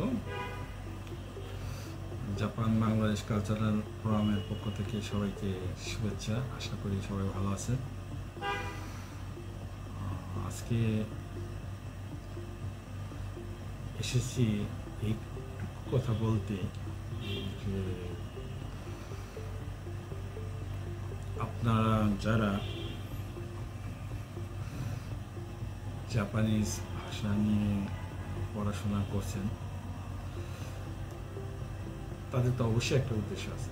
আলাইকুম। Japan Bangladesh cultural ফোরামের পক্ষ থেকে সবাইকে শুভেচ্ছা। আশা করি সবাই ভালো আছেন। আজকে এসেছি এই কথা বলতে যে আপনারা যারা জাপানিজ ভাষা নিয়ে পড়াশোনা করছেন তাদের তো অবশ্যই একটা উদ্দেশ্য আছে।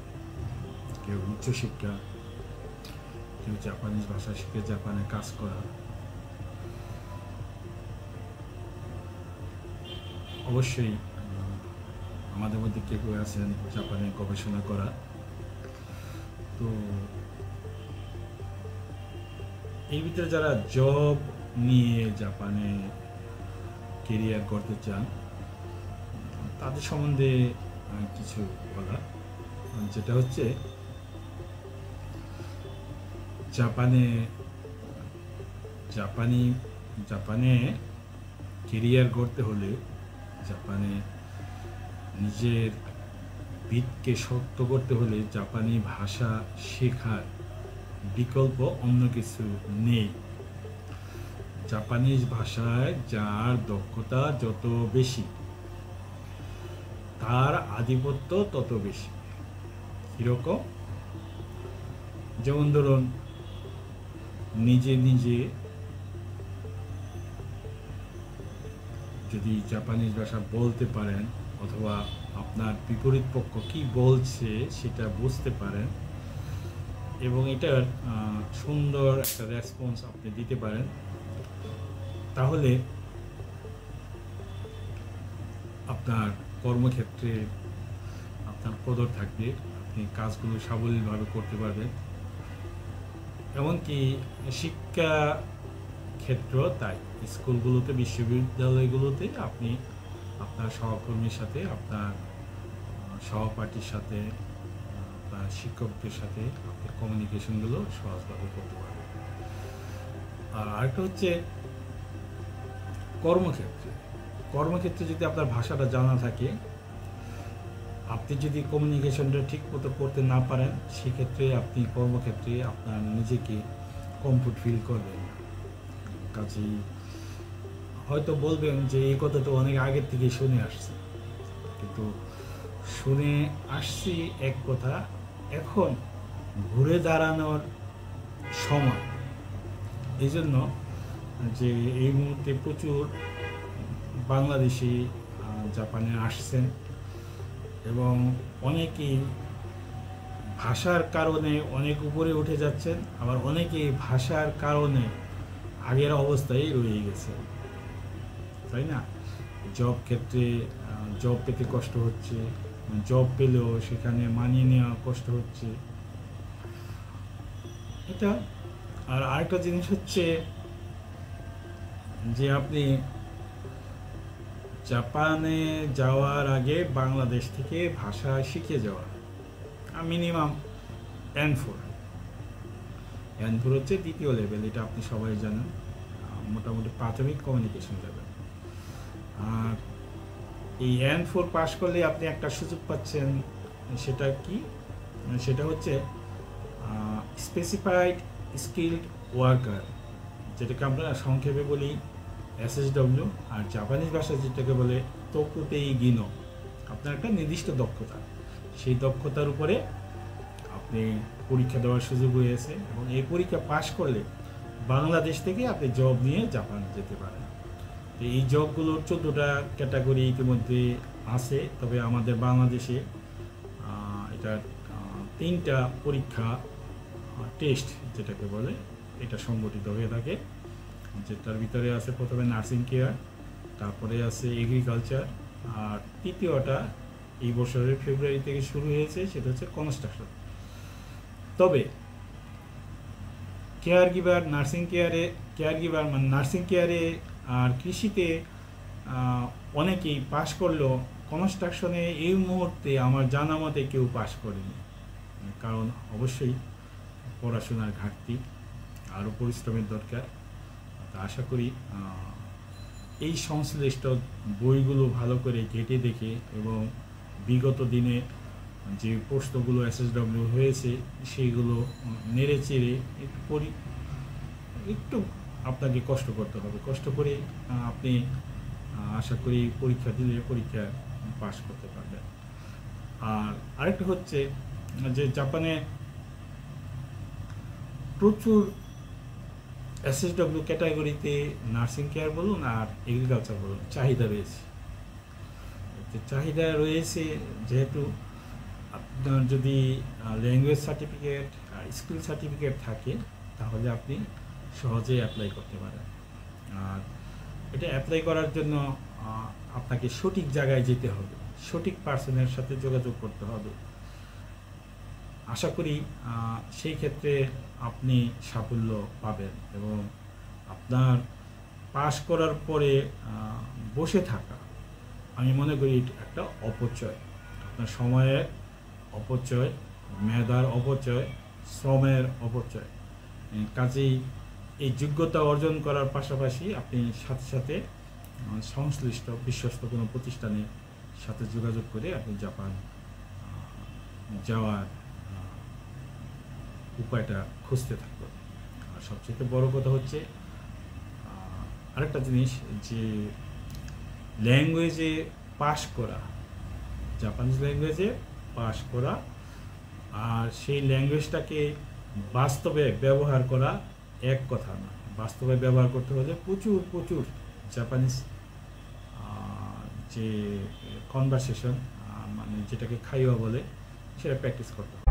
কেউ উচ্চশিক্ষা, কেউ জাপানিজ ভাষা শিখে জাপানে কাজ করা, অবশ্যই আমাদের মধ্যে কেউ কেউ আছেন জাপানে গবেষণা করা। তো এই ভিতরে যারা জব নিয়ে জাপানে কেরিয়ার করতে চান তাদের সম্বন্ধে কিছু বলা, যেটা হচ্ছে জাপানে কেরিয়ার করতে হলে, জাপানে নিজের ভিতকে শক্ত করতে হলে জাপানি ভাষা শেখার বিকল্প অন্য কিছু নেই। জাপানিজ ভাষায় যার দক্ষতা যত বেশি, তার আধিপত্য তত বেশি। কীরকম? যেমন ধরুন, নিজে যদি জাপানিজ ভাষা বলতে পারেন অথবা আপনার বিপরীত পক্ষ কী বলছে সেটা বুঝতে পারেন এবং এটার সুন্দর একটা রেসপন্স আপনি দিতে পারেন, তাহলে আপনার কর্মক্ষেত্রে আপনার কদর থাকবে, আপনি কাজগুলো সাবলীলভাবে করতে পারবেন। এমনকি শিক্ষা ক্ষেত্র তাই, স্কুলগুলোতে, বিশ্ববিদ্যালয়গুলোতে আপনি আপনার সহকর্মীর সাথে, আপনার সহপাঠীর সাথে, আপনার শিক্ষকদের সাথে আপনার কমিউনিকেশনগুলো সহজভাবে করতে পারবেন। আর আরেকটা হচ্ছে কর্মক্ষেত্রে যদি আপনার ভাষাটা জানা থাকে, আপনি যদি কমিউনিকেশনটা ঠিক মতো করতে না পারেন, সেক্ষেত্রে আপনি কর্মক্ষেত্রে আপনার নিজেকে কমফোর্ট ফিল করবেন না। কাজেই হয়তো বলবেন যে এই কথা তো অনেক আগের থেকে শুনে আসছি, কিন্তু শুনে আসছি এক কথা, এখন ঘুরে দাঁড়ানোর সময়। এই জন্য যে এই মুহূর্তে প্রচুর বাংলাদেশি জাপানে আসছেন এবং অনেকেই ভাষার কারণে অনেক উপরে উঠে যাচ্ছেন, আবার অনেকেই ভাষার কারণে আগের অবস্থায় রয়ে গেছে, তাই না? জব ক্ষেত্রে জব পেতে কষ্ট হচ্ছে, জব পেলেও সেখানে মানিয়ে নেওয়া কষ্ট হচ্ছে এটা। আর আরেকটা জিনিস হচ্ছে যে আপনি জাপানে যাওয়ার আগে বাংলাদেশ থেকে ভাষা শিখে যাওয়া, মিনিমাম N4 হচ্ছে দ্বিতীয় লেভেল, এটা আপনি সবাই জানেন, মোটামুটি প্রাথমিক কমিউনিকেশন লেভেল। আর এই N4 পাস করলে আপনি একটা সুযোগ পাচ্ছেন, সেটা কি? সেটা হচ্ছে স্পেসিফাইড স্কিল্ড ওয়ার্কার, যেটাকে আমরা সংক্ষেপে বলি SSW, আর জাপানিজ ভাষায় যেটাকে বলে তোকুতেই গিনো। আপনার একটা নির্দিষ্ট দক্ষতা, সেই দক্ষতার উপরে আপনি পরীক্ষা দেওয়ার সুযোগ হয়েছে এবং এই পরীক্ষা পাশ করলে বাংলাদেশ থেকে আপনি জব নিয়ে জাপান যেতে পারেন। এই জবগুলোর 14টা ক্যাটাগরি ইতিমধ্যে আছে, তবে আমাদের বাংলাদেশে এটার 3টা পরীক্ষা, টেস্ট যেটাকে বলে, এটা সংগঠিত হয়ে থাকে। যেটার ভিতরে আছে প্রথমে নার্সিং কেয়ার, তারপরে আছে এগ্রিকালচার, আর তৃতীয়টা এই বছরের ফেব্রুয়ারি থেকে শুরু হয়েছে, সেটা হচ্ছে কনস্ট্রাকশন। তবে নার্সিং কেয়ারে আর কৃষিতে অনেকেই পাশ করলেও কনস্ট্রাকশনে এই মুহূর্তে আমার জানা মতে কেউ পাশ করেনি, কারণ অবশ্যই পড়াশোনার ঘাটতি, আরও পরিশ্রমের দরকার। আশা করি এই সংশ্লিষ্ট বইগুলো ভালো করে ঘেঁটে দেখে এবং বিগত দিনে যে প্রশ্নগুলো এসএসডব্লিউ হয়েছে সেইগুলো নেড়ে চেড়ে একটু আপনাকে কষ্ট করতে হবে। কষ্ট করে আপনি আশা করি পরীক্ষা দিলে পরীক্ষা পাস করতে পারবেন। আর আরেকটা হচ্ছে যে জাপানে প্রচুর এসএসডব্লিউ ক্যাটাগরিতে নার্সিং কেয়ার বলুন আর এগ্রিকালচার বলুন চাহিদা রয়েছে। চাহিদা রয়েছে যেহেতু আপনার যদি ল্যাঙ্গুয়েজ সার্টিফিকেট আর স্কিল সার্টিফিকেট থাকে তাহলে আপনি সহজেই অ্যাপ্লাই করতে পারেন। আর এটা অ্যাপ্লাই করার জন্য আপনাকে সঠিক জায়গায় যেতে হবে, সঠিক পার্সনের সাথে যোগাযোগ করতে হবে। আশা করি সেই ক্ষেত্রে আপনি সাফল্য পাবেন এবং আপনার পাশ করার পরে বসে থাকা আমি মনে করি একটা অপচয়, আপনার সময়ের অপচয়, মেধার অপচয়, শ্রমের অপচয়। কাজেই এই যোগ্যতা অর্জন করার পাশাপাশি আপনি সাথে সাথে সংশ্লিষ্ট বিশ্বস্ত কোনো প্রতিষ্ঠানের সাথে যোগাযোগ করে আপনি জাপান যাওয়ার উপায়টা খুঁজতে থাকবেন। আর সবচেয়ে বড় কথা হচ্ছে আরেকটা জিনিস যে ল্যাঙ্গুয়েজে পাস করা, জাপানিজ ল্যাঙ্গুয়েজে পাস করা আর সেই ল্যাঙ্গুয়েজটাকে বাস্তবে ব্যবহার করা এক কথা না। বাস্তবে ব্যবহার করতে হলে প্রচুর জাপানিজ যে কনভারসেশন মানে যেটাকে খাইওয়া বলে সেটা প্র্যাকটিস করতে হবে।